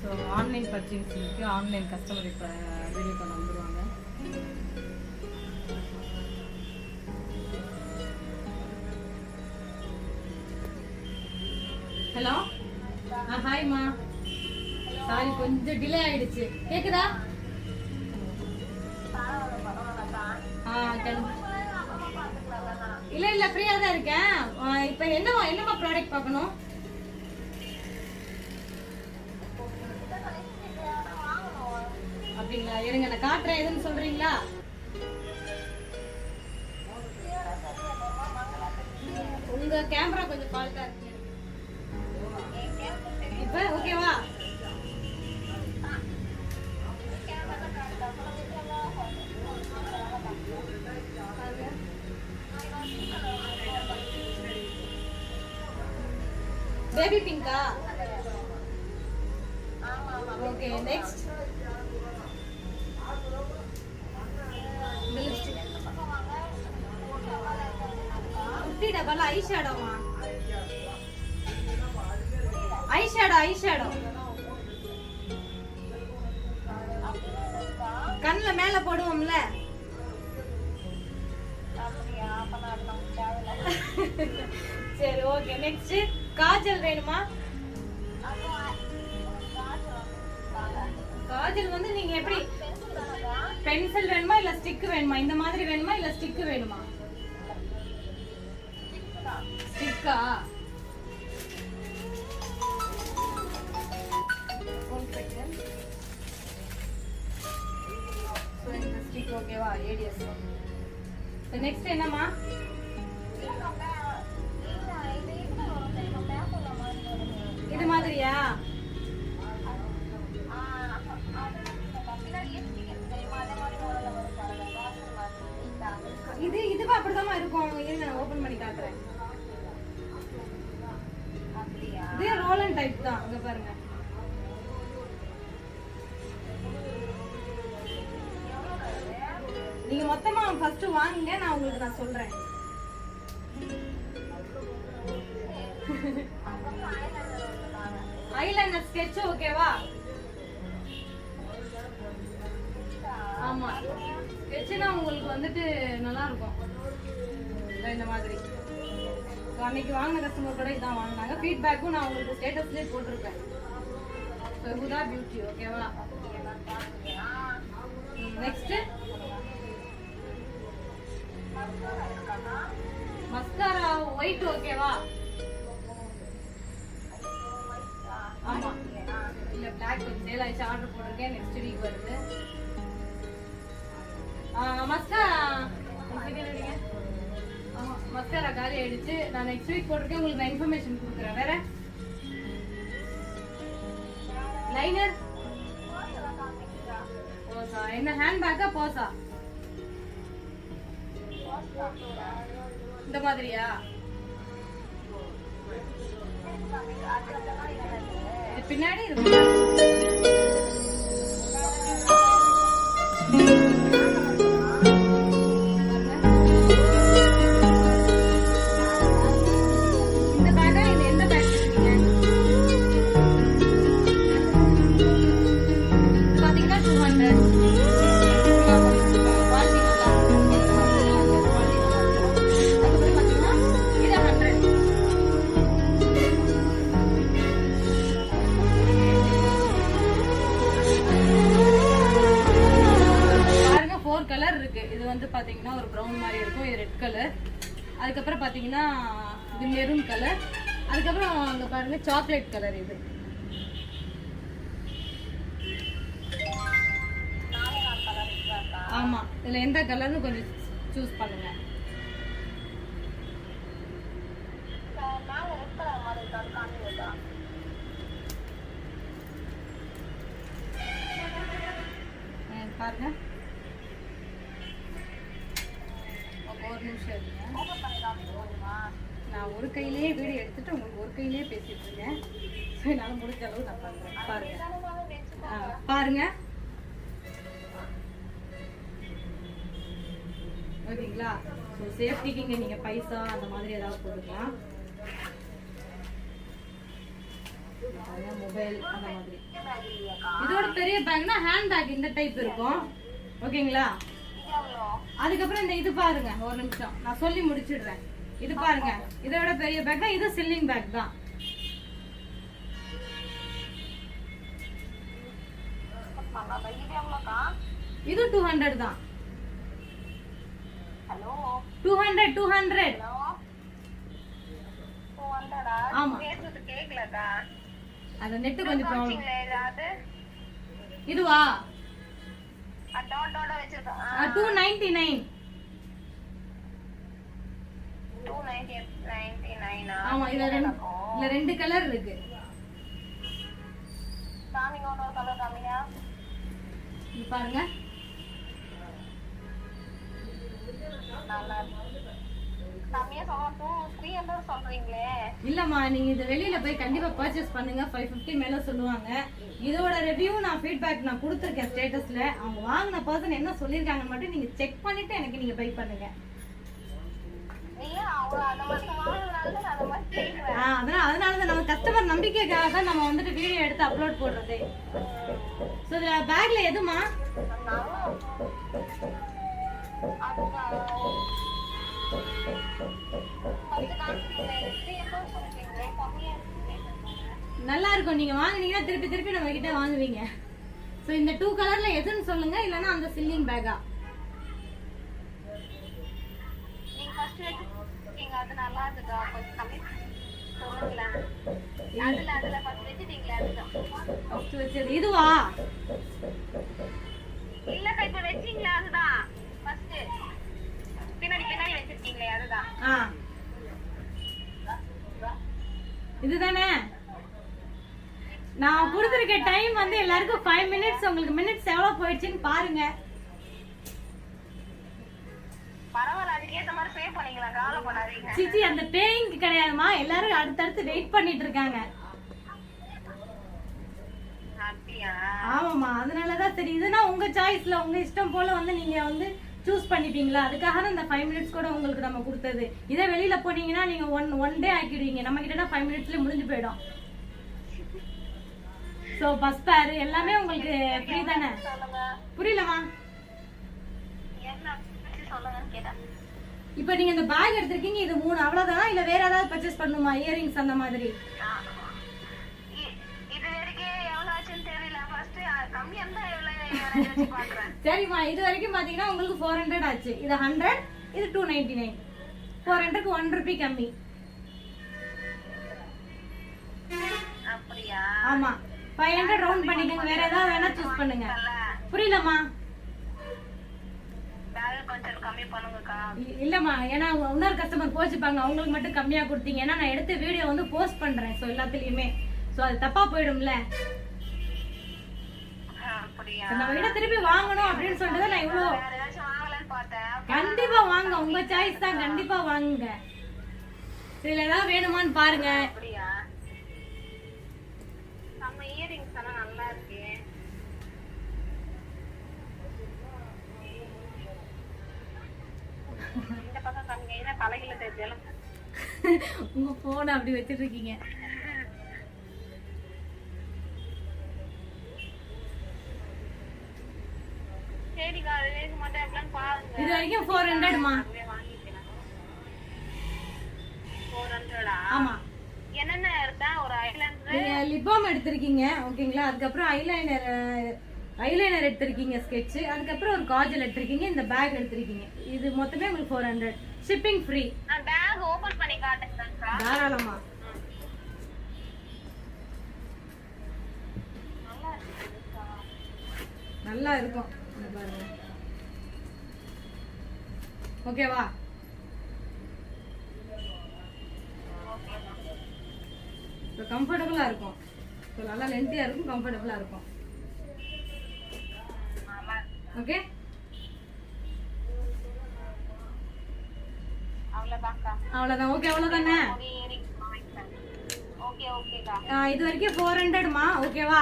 So online purchase இருக்கு, online customer இப்போ video call வந்துடுவாங்க. ஹலோ, ஹாய்மா. சாரி, கொஞ்சம் டிலே ஆயிடுச்சு. கேக்குதா? இல்ல இல்ல, ஃப்ரீயா தான் இருக்கேன். இப்போ என்னமா ப்ராடக்ட் பார்க்கணும்? அப்படிங்களா? இருங்க நான் காட்டுறேன், எதுன்னு சொல்றீங்களா? உங்க கேமரா கொஞ்சம் ஃபால்ட்டா இருக்கு. இப்ப ஓகேவா? பேபி பிங்கா? Okay, next. குட்டி டபால ஐஷேடோமா? ஐஷேடோ கண்ணுல மேல போடுவோம்ல. சரி, ஓகே. நெக்ஸ்ட், காஜல் வேணுமா? காஜல் வந்து நீங்க எப்படி, பென்சில் வேணுமா இல்ல ஸ்டிக் வேணுமா? இந்த மாதிரி வேணுமா இல்ல ஸ்டிக் வேணுமா? ஸ்டிக்கா? இந்த ஸ்டிக் ஓகேவா? ஏடிஎஸ். நெக்ஸ்ட் என்னமா? இது மாதிரியா? இதுவா அப்படிதான் இருக்கும். இருங்க நான் ஓபன் பண்ணி காட்டுறேன். இது ரோலன் டைப் தான். இங்க பாருங்க. நீங்க மொத்தமா ஃபர்ஸ்ட் வாங்குங்க, நான் உங்களுக்கு சொல்றேன். ஐலைனர் ஸ்கெட்ச் ஓகேவா? ஆமா, ஸ்கெட்ச்னா உங்களுக்கு வந்துட்டு நல்லா இருக்கும். இந்த மாதிரி அன்னைக்கு வாங்கின கஸ்டமர் கூட இதான் வாங்கினாங்க. ஃபீட்பேக்கும் நான் உங்களுக்கு ஸ்டேட்டஸ்லயே போட்டிருக்கேன். ஹுதா பியூட்டி ஓகேவா? நெக்ஸ்ட், மஸ்காரா ஒயிட் ஓகேவா? ஆமா, இல்ல பிளாக் கொஞ்சம் சேல் ஆயிடுச்சு, ஆர்டர் போட்டிருக்கேன். நெக்ஸ்ட் வீக் வருது. மஸ்காரா காலி ஆயிடுச்சு. நான் நெக்ஸ்ட் வீக் போட்டிருக்கேன். உங்களுக்கு நான் இன்ஃபர்மேஷன் கொடுக்குறேன். வேற லைனர் போசா? என்ன ஹேண்ட்பேக்கா போசா? இந்த மாதிரியா? பின்னாடி இருக்கு. இந்த பேக்கா? இது எந்த பேக் இருக்கீங்க? பாத்தீங்கன்னா 200. கலர் இருக்கு. இது வந்து பாத்தீங்கன்னா ஒரு பிரவுன் மாதிரி இருக்கும். இது ரெட் கலர். அதுக்கப்புறம் பாத்தீங்கன்னா இது மெரூன் கலர். அதுக்கப்புறம் அங்க பாருங்க சாக்லேட் கலர். இது ஆமா, இதுல எந்த கலர்னு கொஞ்சம் சூஸ் பண்ணுங்க. பாருங்க, ஒரு நிமிஷம் நான் ஒரு கையிலேயே வீடியோ எடுத்துட்டு உங்களுக்கு ஒரு கையிலேயே பேசிட்டு இருக்கேன். என்னால முடிஞ்ச அளவு நான் பண்றேன். பாருங்க, பாருங்க. ஓகேங்களா? சேஃப்டிக்கு இங்க நீங்க பைசா அந்த மாதிரி ஏதாவது போட்டுக்கலாம். பாருங்க மொபைல் அந்த மாதிரி. இதோட பெரிய பேக்னா ஹேண்ட் பேக் இந்த டைப் இருக்கும். ஓகேங்களா? அதுக்கப்புறம் இந்த இது பாருங்க, ஒரு நிமிஷம் நான் சொல்லி முடிச்சிடுறேன். இது பாருங்க, இதோட பெரிய பேக் தான் இது. சில்லிங் பேக் தான். இது 200 தான். 200 ஆமா. அது நெட் கொஞ்சம் ப்ராப்ளம். இதுவா 299. ஆமா, இதுல ரெண்டு கலர் இருக்கு. பாருங்க இல்லம்மா, நீங்க இது வெளியில போய் கண்டிப்பா பர்ச்சேஸ் பண்ணுங்க. 550 மேல சொல்லுவாங்க. இதோட ரிவ்யூ நான் ஃபீட்பேக் நான் கொடுத்துருக்கேன் ஸ்டேட்டஸ்ல. அவங்க வாங்கின பர்சன் என்ன சொல்லிருக்காங்கன்னு மட்டும் நீங்க செக் பண்ணிட்டு எனக்கு நீங்க பை பண்ணுங்க. அதனாலதான் நம்ம கஸ்டமர் நம்பிக்கைக்காக தான் நம்ம வந்துட்டு வீடியோ எடுத்து அப்லோட் போடுறது. சோ இதுல பேக்ல எதுமா நல்லா இருக்கும். நீங்க வாங்குனீங்கன்னா திருப்பி திருப்பி நம்ம கிட்ட வாங்குவீங்க. சோ இந்த 2 கலர்ல எதுன்னு சொல்லுங்க, இல்லனா அந்த சில்லிங் பேக்கா? நீங்க ஃபர்ஸ்ட் வெச்சீங்க அது நல்லா இருக்குதா? கொஞ்சம் கம்மி சொல்லுங்க. அதுல ஃபர்ஸ்ட் வெச்சிட்டீங்களா? அதுதான் ஃபர்ஸ்ட் வெச்சது. இதுவா? இல்ல இப்ப வெச்சீங்களா? அதுதான் ஃபர்ஸ்ட் பின்னாடி வெச்சிருக்கீங்களே அதுதான். இதுதானே? நான் கொடுத்திருக்க டைம் வந்து எல்லாருக்கும் 5 minutes. உங்களுக்கு மினிட்ஸ் எவ்வளவு போயிடுச்சுன்னு பாருங்க. பரவாயில்ல, அதுக்கேத்த மாதிரி பே பண்ணிக்கலாம், கவலை பண்ணாதீங்க. சிச்சி அந்த பேயிங் கிடையாதுமா, எல்லாரும் அடுத்தடுத்து வெயிட் பண்ணிட்டு இருக்காங்க. அப்படியா? ஆமாமா, அதனாலதான் சரி. இதுனா உங்க சாய்ஸ்ல உங்க இஷ்டம் போல வந்து நீங்க வந்து சூஸ் பண்ணிப்பீங்களா? அதுக்காக தான் இந்த 5 minutes கூட உங்களுக்கு நம்ம கொடுத்தது. இதே வெளியில போனீங்கன்னா நீங்க ஒன் டே ஆக்கிடுவீங்க. நம்ம கிட்ட 5 minutesல முடிஞ்சு போயிடும். சோ பஸ் பேர் எல்லாமே உங்களுக்கு ஃப்ரீ தானே? புரியலமா? இப்ப நீங்க இந்த பேக் எடுத்திருக்கீங்க, இது 3 அவ்வளவுதானா? இல்ல வேற ஏதாவது பர்ச்சேஸ் பண்ணுமா? இயரிங்ஸ் அந்த மாதிரி? சரிமா, இது வரைக்கும் பாத்தீங்கன்னா உங்களுக்கு 400 ஆச்சு. இது 100, இது 299. 400க்கு 1 ரூபி கம்மி. அப்படியா? ஆமா, 500 ரவுண்ட் பண்ணிக்கங்க. வேற ஏதாவது வேணா சூஸ் பண்ணுங்க. புரியலமா? கொஞ்சம் கம்மி பண்ணுங்கக்கா. இல்லம்மா, ஏன்னா இன்னொரு கஸ்டமர் போச்சுப்பாங்க, அவங்களுக்கு மட்டும் கம்மியா கொடுத்தீங்க. ஏன்னா நான் எடுத்த வீடியோ வந்து போஸ்ட் பண்றேன். சோ எல்லாத்துலயுமே சோ அது தப்பா போயிடும்ல. நம்ம கிட்ட திருப்பி வாங்கணும் அப்படின்னு சொல்லிட்டு நான் இவ்வளவு கண்டிப்பா வாங்க. உங்க சாய்ஸ் தான், கண்டிப்பா வாங்குங்க. இதுல ஏதாவது வேணுமான்னு பாருங்க. நம்ம இயரிங்ஸ் எல்லாம் நல்லா இருக்கு. இந்த பக்கம் கம்மியா தலையில தேய்ச்சாலும் உங்க போன் அப்படி வச்சிட்டு இருக்கீங்க. இது வரைக்கும் 400மா? ஆமா. என்னென்ன எடுத்தா? ஒரு ஐலைனர், லிப் பாம் எடுத்திருக்கீங்க. ஓகேங்களா? அதுக்கப்புறம் ஐலைனர் எடுத்திருக்கீங்க, ஸ்கெட்ச். அதுக்கப்புறம் ஒரு காஜல் எடுத்திருக்கீங்க. இந்த பேக் எடுத்திருக்கீங்க. இது மொத்தமே உங்களுக்கு 400. Shipping free. நான் பேக் ஓபன் பண்ணி காட்டுறேன்க்கா. தாராளமா. நல்லா இருக்கும். பாருங்க. ஓகேவா? கம்ஃபர்டபுளா இருக்கும். நல்லா லென்த்தியா இருக்கும், கம்ஃபர்டபுளா இருக்கும். ஓகே, அவ்வளவுதான். ஓகே, அவ்வளவுதானே? இது வரைக்கும் 400மா? ஓகேவா?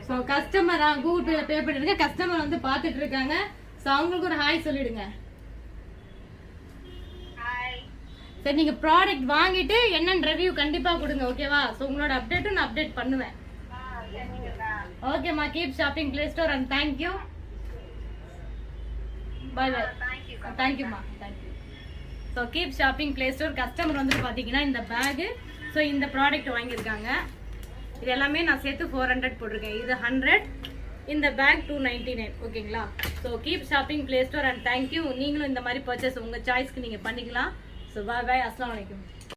சோ கஸ்டமர் கூகுள் பேல பே பண்ணிருங்க. கஸ்டமர் வந்து பாத்துட்டு இருக்காங்க. சோ அவங்களுக்கு ஒரு ஹாய் சொல்லிடுங்க. ஹாய். சரி நீங்க ப்ராடக்ட் வாங்கிட்டு என்னன்னு ரிவ்யூ கண்டிப்பா கொடுங்க ஓகேவா? சோ உங்களோட அப்டேட்டும் நான் அப்டேட் பண்ணுவேன். ஓகேமா, keep shopping play store and thank you. Bye bye. தேங்க்யூமா, thank you. So keep shopping play store. Customer வந்து பார்த்தீங்கன்னா இந்த பேகு, ஸோ இந்த ப்ராடக்ட் வாங்கியிருக்காங்க. இது எல்லாமே நான் சேர்த்து 400 போட்டிருக்கேன். இது 100, இந்த பேக் 299 ஓகேங்களா? So keep shopping play store and thank you. நீங்களும் இந்த மாதிரி பர்ச்சேஸ் உங்கள் சாய்ஸ்க்கு நீங்கள் பண்ணிக்கலாம். ஸோ பாய் பாய், அஸ்ஸலாமு அலைக்கும்.